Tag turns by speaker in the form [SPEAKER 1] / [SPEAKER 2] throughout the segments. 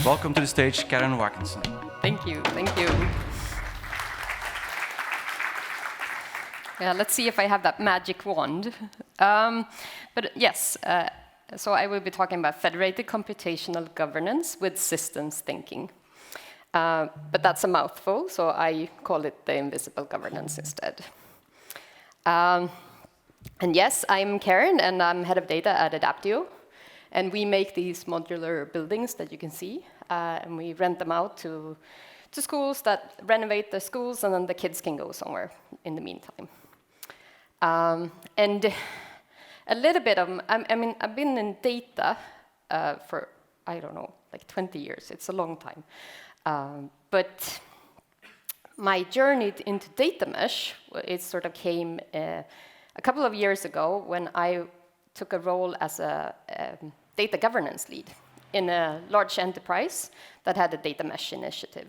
[SPEAKER 1] Welcome to the stage, Karin Ha.
[SPEAKER 2] Thank you, thank you. Yeah, let's see if I have that magic wand. But yes, so I will be talking about federated computational governance with systems thinking. But that's a mouthful, so I call it the invisible governance instead. And yes, I'm Karin, and I'm head of data at Adapteo. And we make these modular buildings that you can see, and we rent them out to schools that renovate the schools, and then the kids can go somewhere in the meantime. And a little bit of, I mean, I've been in data for, I don't know, like 20 years. It's a long time. But my journey into data mesh, it sort of came a couple of years ago when I took a role as a data governance lead in a large enterprise that had a data mesh initiative.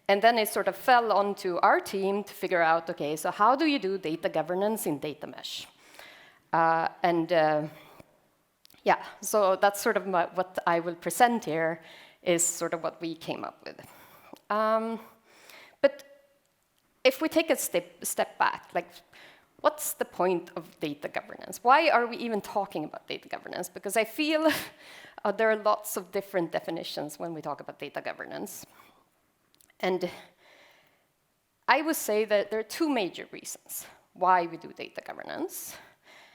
[SPEAKER 2] And then it sort of fell onto our team to figure out, okay, so how do you do data governance in data mesh? Yeah, so that's sort of what I will present here is sort of what we came up with. But if we take a step back, like, what's the point of data governance? Why are we even talking about data governance? Because I feel there are lots of different definitions when we talk about data governance. And I would say that there are two major reasons why we do data governance.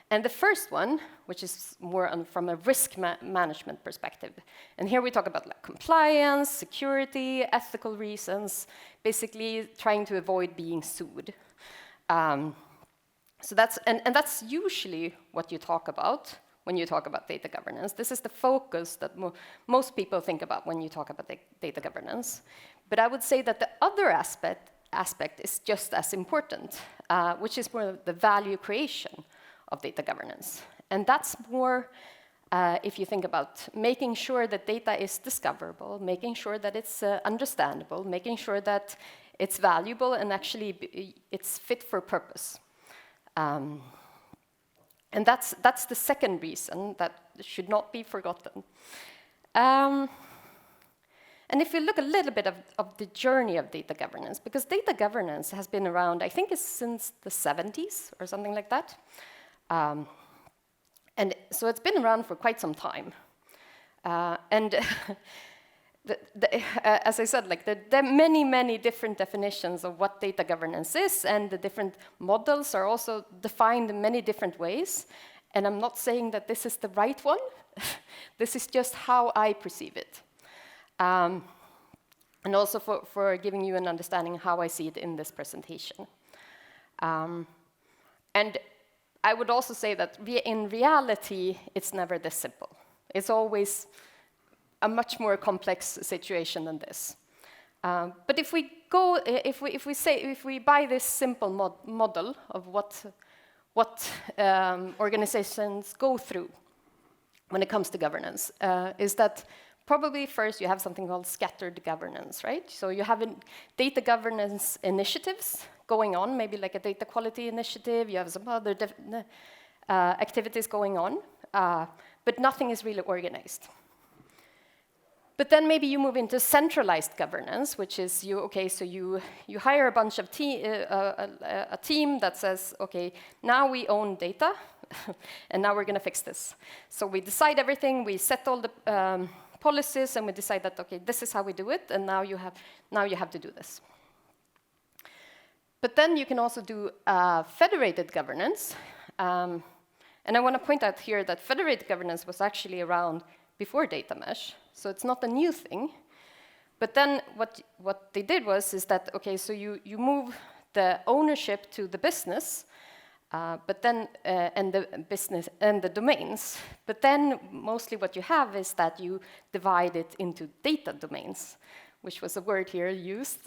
[SPEAKER 2] And the first one, which is more from a risk management perspective, and here we talk about like compliance, security, ethical reasons, basically trying to avoid being sued. So that's that's usually what you talk about when you talk about data governance. This is the focus that most people think about when you talk about data governance. But I would say that the other aspect is just as important, which is more the value creation of data governance. And that's more, if you think about making sure that data is discoverable, making sure that it's understandable, making sure that it's valuable and actually it's fit for purpose. And that's the second reason that should not be forgotten. And if you look a little bit of the journey of data governance, because data governance has been around, I think it's since the 70s or something like that. And so it's been around for quite some time. And as I said, like there are many, many different definitions of what data governance is, and the different models are also defined in many different ways. And I'm not saying that this is the right one. This is just how I perceive it. And also for giving you an understanding how I see it in this presentation. And I would also say that in reality, it's never this simple. It's always a much more complex situation than this. But if we buy this simple model of what organizations go through when it comes to governance, is that probably first you have something called scattered governance, right? So you have data governance initiatives going on, maybe like a data quality initiative, you have some other activities going on, but nothing is really organized. But then maybe you move into centralized governance, which is you hire a bunch of a team that says, okay, now we own data, and now we're going to fix this. So we decide everything, we set all the policies, and we decide that, okay, this is how we do it, and now you have to do this. But then you can also do federated governance, and I want to point out here that federated governance was actually around before data mesh, so it's not a new thing. But then what they did is that, okay, so you move the ownership to the business, but then and the business and the domains. But then mostly what you have is that you divide it into data domains, which was a word here used,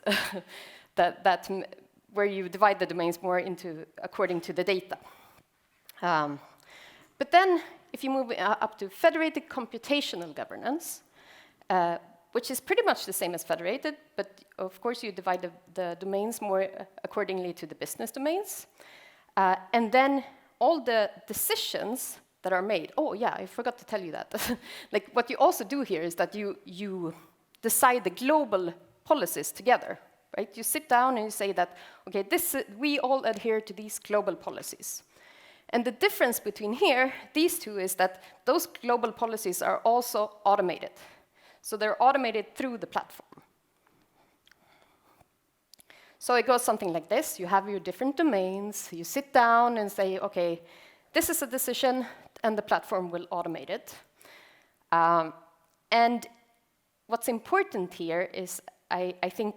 [SPEAKER 2] where you divide the domains more into according to the data. But then if you move up to federated computational governance, which is pretty much the same as federated, but of course you divide the domains more accordingly to the business domains. And then all the decisions that are made. Oh yeah, I forgot to tell you that. Like what you also do here is that you decide the global policies together, right? You sit down and you say that, okay, we all adhere to these global policies. And the difference between these two, is that those global policies are also automated. So they're automated through the platform. So it goes something like this. You have your different domains. You sit down and say, okay, this is a decision, and the platform will automate it. And what's important here is, I think,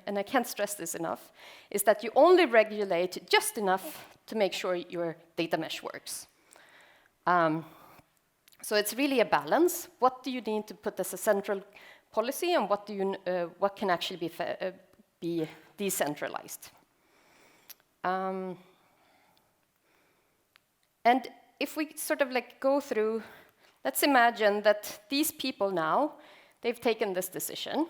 [SPEAKER 2] and I can't stress this enough, is that you only regulate just enough to make sure your data mesh works. So it's really a balance. What do you need to put as a central policy, and what can actually be decentralized? And if we sort of like go through, let's imagine that these people now, they've taken this decision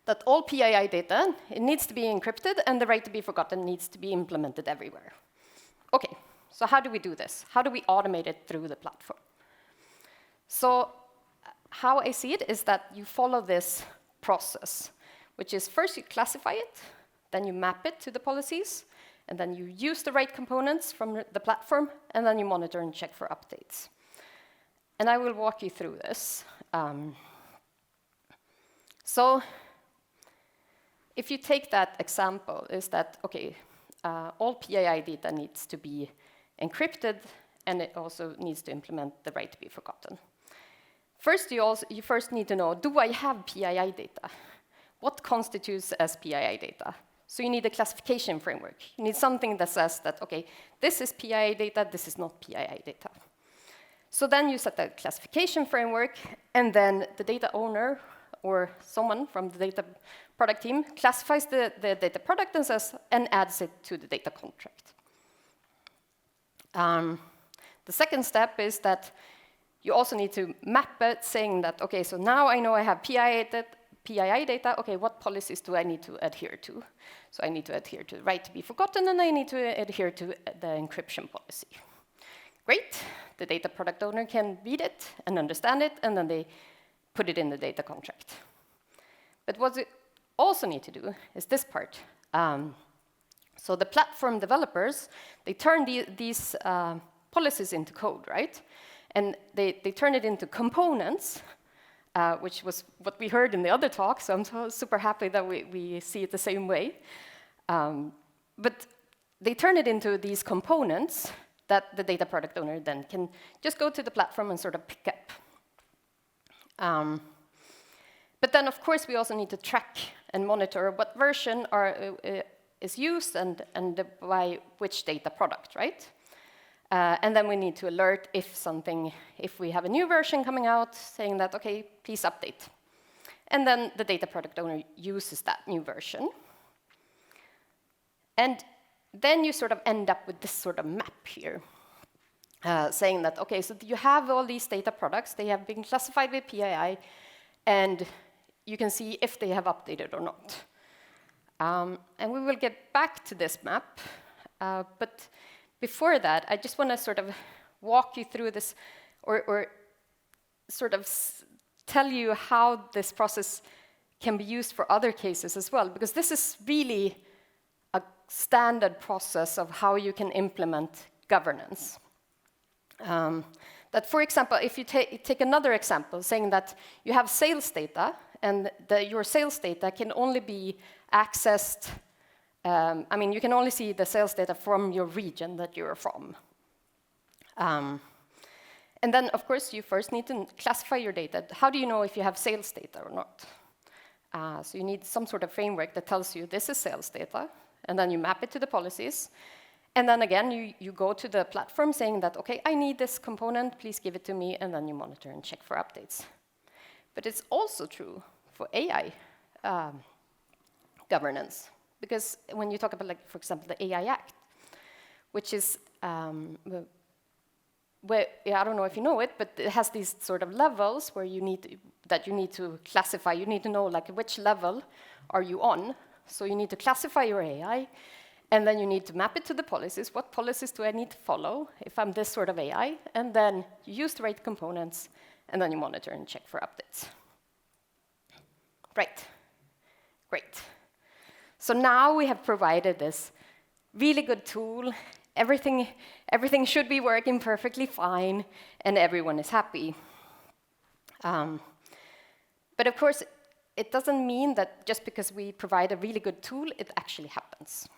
[SPEAKER 2] that all PII data, it needs to be encrypted, and the right to be forgotten needs to be implemented everywhere. Okay, so how do we do this? How do we automate it through the platform? So how I see it is that you follow this process, which is first you classify it, then you map it to the policies, and then you use the right components from the platform, and then you monitor and check for updates. And I will walk you through this. So if you take that example, is that, okay, all PII data needs to be encrypted, and it also needs to implement the right to be forgotten. First, you first need to know, do I have PII data? What constitutes as PII data? So you need a classification framework. You need something that says that, okay, this is PII data, this is not PII data. So then you set the classification framework, and then the data owner or someone from the data product team classifies the data product and adds it to the data contract. The second step is that you also need to map it, saying that, okay, so now I know I have PII data, okay, what policies do I need to adhere to? So I need to adhere to the right to be forgotten, and I need to adhere to the encryption policy. Great, the data product owner can read it and understand it, and then they put it in the data contract. But what you also need to do is this part. So the platform developers, they turn these policies into code, right? And they turn it into components, which was what we heard in the other talk, so I'm so super happy that we see it the same way. But they turn it into these components that the data product owner then can just go to the platform and sort of pick up. But then, of course, we also need to track and monitor what version is used and by which data product, right? And then we need to alert if we have a new version coming out, saying that, okay, please update. And then the data product owner uses that new version. And then you sort of end up with this sort of map here, saying that, okay, so you have all these data products, they have been classified with PII, and you can see if they have updated or not. And we will get back to this map, but before that, I just want to sort of walk you through this, or sort of tell you how this process can be used for other cases as well, because this is really a standard process of how you can implement governance. That, for example, if you take another example, saying that you have sales data, and your sales data can only be accessed, I mean, you can only see the sales data from your region that you're from. And then, of course, you first need to classify your data. How do you know if you have sales data or not? So you need some sort of framework that tells you this is sales data, and then you map it to the policies. And then again, you go to the platform saying that, okay, I need this component, please give it to me, and then you monitor and check for updates. But it's also true for AI governance, because when you talk about, like, for example, the AI Act, which is, where, yeah, I don't know if you know it, but it has these sort of levels where you need to classify. You need to know, like, which level are you on. So you need to classify your AI, And then you need to map it to the policies. What policies do I need to follow if I'm this sort of AI? And then you use the right components, and then you monitor and check for updates. Right. Great. So now we have provided this really good tool. Everything should be working perfectly fine, and everyone is happy. But of course, it doesn't mean that just because we provide a really good tool, it actually happens.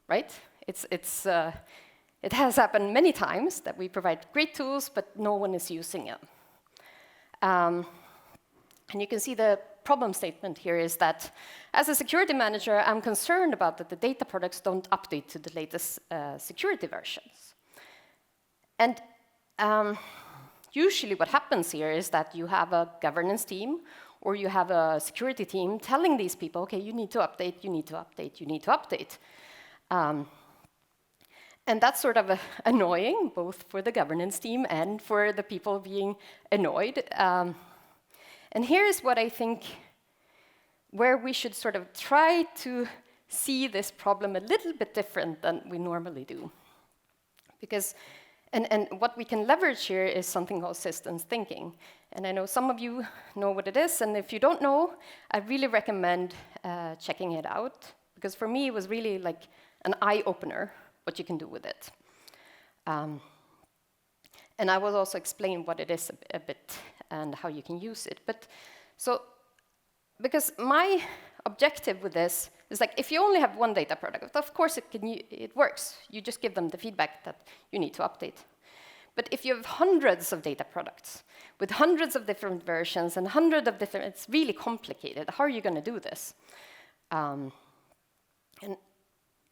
[SPEAKER 2] Right? It has happened many times that we provide great tools, but no one is using them. And you can see the problem statement here is that as a security manager, I'm concerned about that the data products don't update to the latest security versions. And usually what happens here is that you have a governance team or you have a security team telling these people, okay, you need to update, you need to update, you need to update. And that's sort of annoying, both for the governance team and for the people being annoyed. And here's what I think, where we should sort of try to see this problem a little bit different than we normally do. Because, and what we can leverage here is something called systems thinking. And I know some of you know what it is, and if you don't know, I really recommend checking it out. Because for me, it was really like an eye-opener, what you can do with it. And I will also explain what it is a bit and how you can use it. But so, because my objective with this is like, if you only have one data product, of course it works. You just give them the feedback that you need to update. But if you have hundreds of data products with hundreds of different versions and hundreds of different, it's really complicated. How are you going to do this? And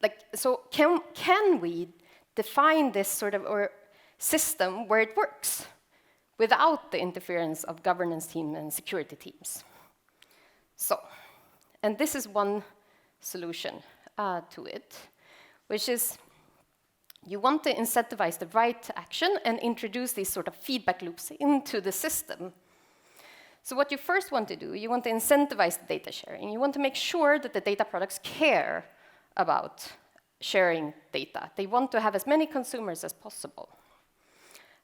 [SPEAKER 2] like, so can we define this sort of or system where it works without the interference of governance team and security teams? So, and this is one solution to it, which is you want to incentivize the right action and introduce these sort of feedback loops into the system. So what you first want to do, you want to incentivize the data sharing. You want to make sure that the data products care about sharing data. They want to have as many consumers as possible.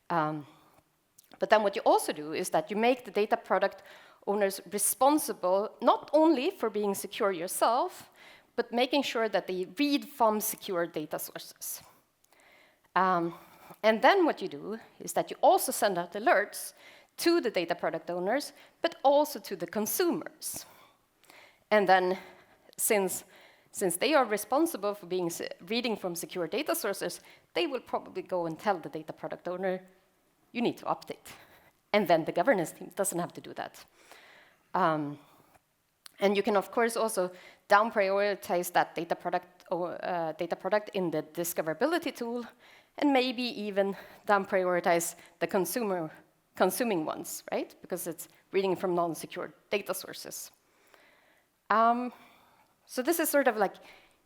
[SPEAKER 2] But then what you also do is that you make the data product owners responsible not only for being secure yourself, but making sure that they read from secure data sources. And then what you do is that you also send out alerts to the data product owners, but also to the consumers. And then since they are responsible for reading from secure data sources, they will probably go and tell the data product owner, you need to update. And then the governance team doesn't have to do that. And you can, of course, also down-prioritize that data product in the discoverability tool, and maybe even down-prioritize the consuming ones, right? Because it's reading from non-secure data sources. So this is sort of like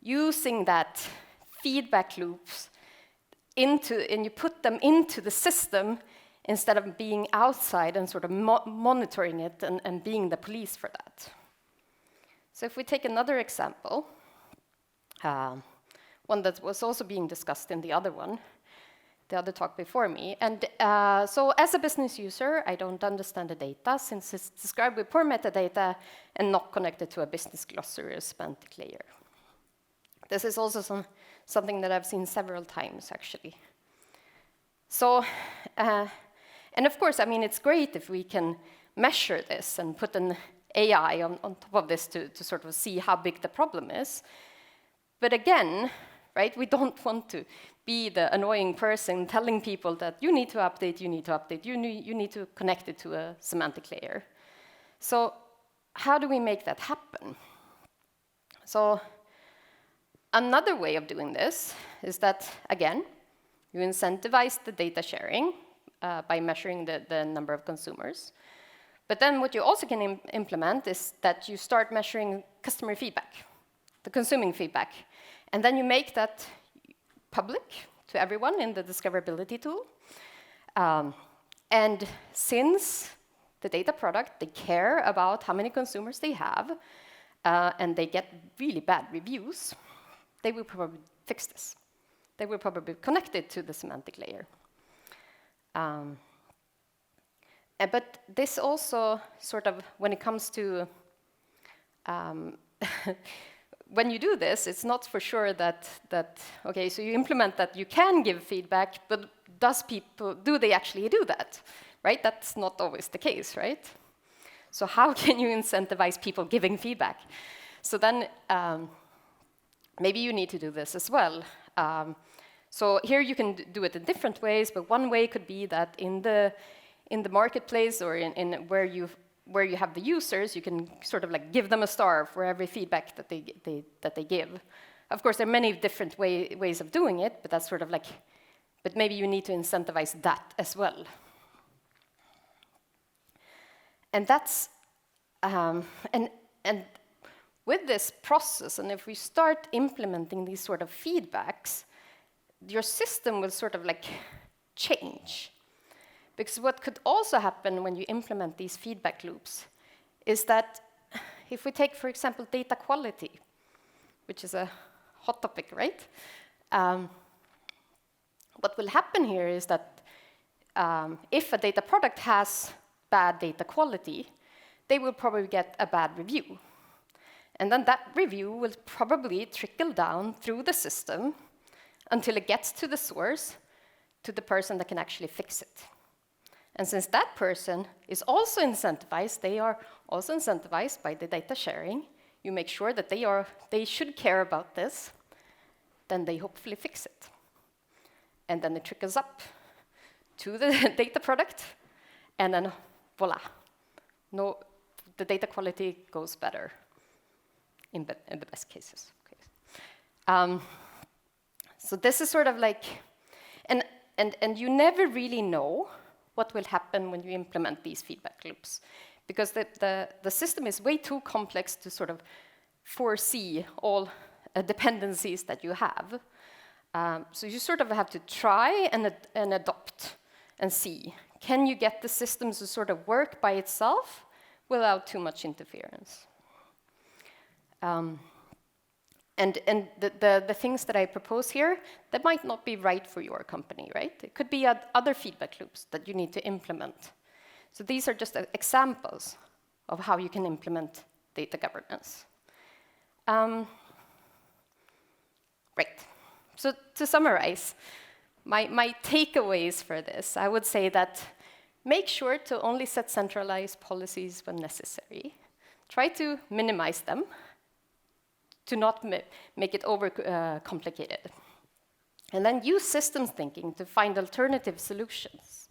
[SPEAKER 2] using that feedback loops and you put them into the system instead of being outside and sort of monitoring it and being the police for that. So if we take another example, one that was also being discussed in the other talk before me. And so as a business user, I don't understand the data since it's described with poor metadata and not connected to a business glossary or semantic layer. This is also something that I've seen several times, actually. So, and of course, I mean, it's great if we can measure this and put an AI on top of this to sort of see how big the problem is. But again, right, we don't want to be the annoying person telling people that you need to update, you need to update, you need to connect it to a semantic layer. So how do we make that happen? So another way of doing this is that, again, you incentivize the data sharing by measuring the number of consumers. But then what you also can implement is that you start measuring customer feedback, the consuming feedback. And then you make that public to everyone in the discoverability tool. And since the data product, they care about how many consumers they have, and they get really bad reviews, they will probably fix this. They will probably connect it to the semantic layer. But this also sort of, when it comes to, when you do this, it's not for sure that, okay, so you implement that you can give feedback, but do they actually do that, right? That's not always the case, right? So how can you incentivize people giving feedback? So then maybe you need to do this as well. So here you can do it in different ways, but one way could be that in the marketplace or in where you have the users, you can sort of like give them a star for every feedback that they give. Of course, there are many different ways of doing it, but that's sort of like, but maybe you need to incentivize that as well. And that's, and with this process, and if we start implementing these sort of feedbacks, your system will sort of like change. Because what could also happen when you implement these feedback loops is that if we take, for example, data quality, which is a hot topic, right? What will happen here is that if a data product has bad data quality, they will probably get a bad review. And then that review will probably trickle down through the system until it gets to the source, to the person that can actually fix it. And since that person is also incentivized, they are also incentivized by the data sharing, you make sure that they should care about this, then they hopefully fix it. And then it trickles up to the data product, and then voila, the data quality goes better in the best cases. Okay. So this is sort of like, and you never really know what will happen when you implement these feedback loops, because the system is way too complex to sort of foresee all dependencies that you have. So you sort of have to try and adopt and see, can you get the system to sort of work by itself without too much interference? And the things that I propose here, that might not be right for your company, right? It could be other feedback loops that you need to implement. So these are just examples of how you can implement data governance. Right. So to summarize, my takeaways for this, I would say that make sure to only set centralized policies when necessary. Try to minimize them, to not make it over complicated. And then use systems thinking to find alternative solutions.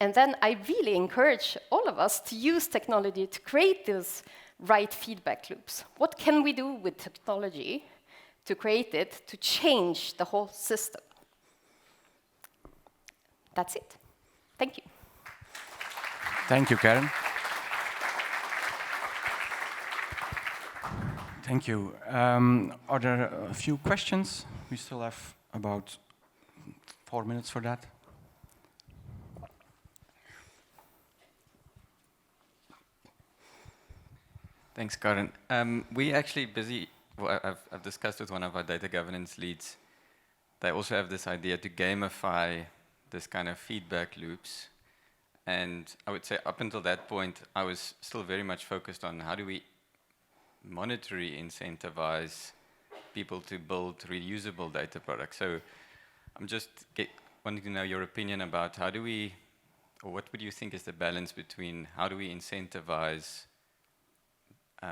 [SPEAKER 2] And then I really encourage all of us to use technology to create those right feedback loops. What can we do with technology to create it, to change the whole system? That's it. Thank you.
[SPEAKER 1] Thank you, Karin. Thank you. Are there a few questions? We still have about 4 minutes for that.
[SPEAKER 3] Thanks, Karin. We actually busy. Well, I've discussed with one of our data governance leads. They also have this idea to gamify this kind of feedback loops. And I would say up until that point, I was still very much focused on how do we monetarily incentivize people to build reusable data products. So I'm just wanting to know your opinion about how do we, or what would you think is the balance between how do we incentivize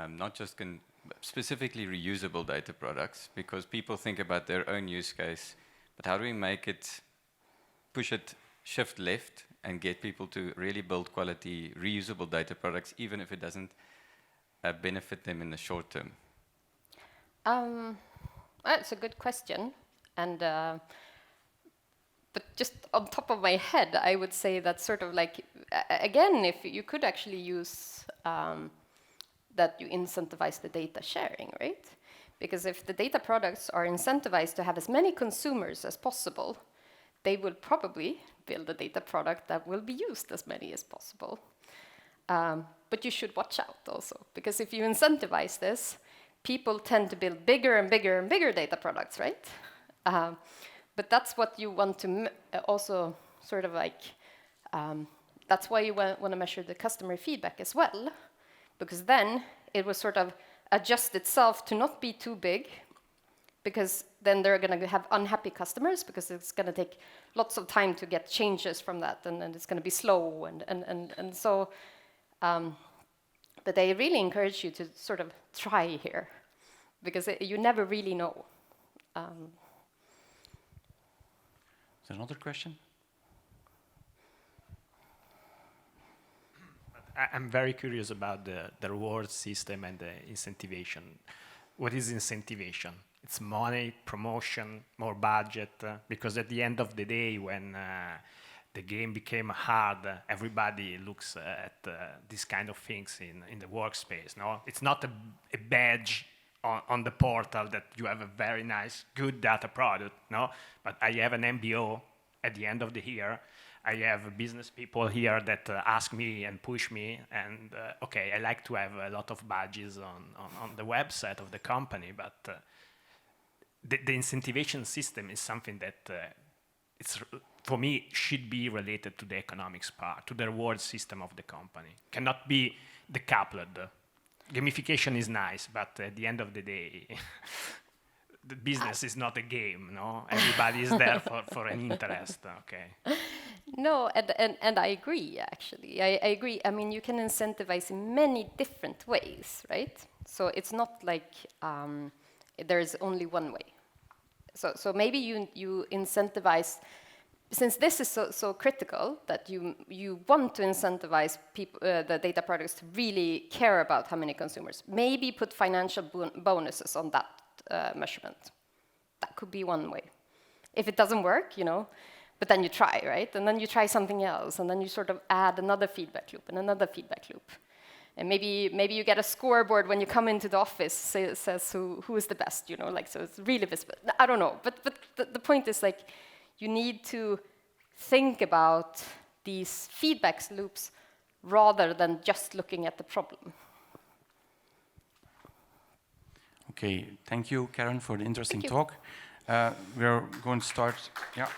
[SPEAKER 3] not just specifically reusable data products, because people think about their own use case, but how do we make it, shift left and get people to really build quality reusable data products, even if it doesn't benefit them in the short term?
[SPEAKER 2] That's a good question. And but just on top of my head, I would say that sort of like, again, if you could actually use that you incentivize the data sharing, right? Because if the data products are incentivized to have as many consumers as possible, they will probably build a data product that will be used as many as possible. But you should watch out also, because if you incentivize this, people tend to build bigger and bigger and bigger data products, right? But that's what you want to also sort of like, that's why you want to measure the customer feedback as well, because then it will sort of adjust itself to not be too big, because then they're going to have unhappy customers because it's going to take lots of time to get changes from that, and it's going to be slow, and so. But I really encourage you to sort of try here, because you never really know.
[SPEAKER 1] Is there another question?
[SPEAKER 4] I'm very curious about the reward system and the incentivation. What is incentivation? It's money, promotion, more budget, because at the end of the day, when the game became hard, everybody looks at these kind of things in the workspace. No, it's not a badge on the portal that you have a very nice, good data product. No, but I have an MBO at the end of the year. I have business people here that ask me and push me, and okay, I like to have a lot of badges on the website of the company, but the incentivation system is something that it's, for me, should be related to the economics part, to the reward system of the company. Cannot be decoupled. Gamification is nice, but at the end of the day, the business is not a game, no? Everybody is there for an interest, okay?
[SPEAKER 2] No, and I agree, actually. I agree. I mean, you can incentivize in many different ways, right? So it's not like there's only one way. So maybe you incentivize, since this is so critical that you want to incentivize people, the data products to really care about how many consumers. Maybe put financial bonuses on that measurement. That could be one way. If it doesn't work, but then you try, right? And then you try something else, and then you sort of add another feedback loop and another feedback loop. And maybe you get a scoreboard when you come into the office, says who is the best, so it's really visible. I don't know, but the point is, like, you need to think about these feedback loops rather than just looking at the problem.
[SPEAKER 1] Okay, thank you, Karin, for the interesting talk. We're going to start. Yeah.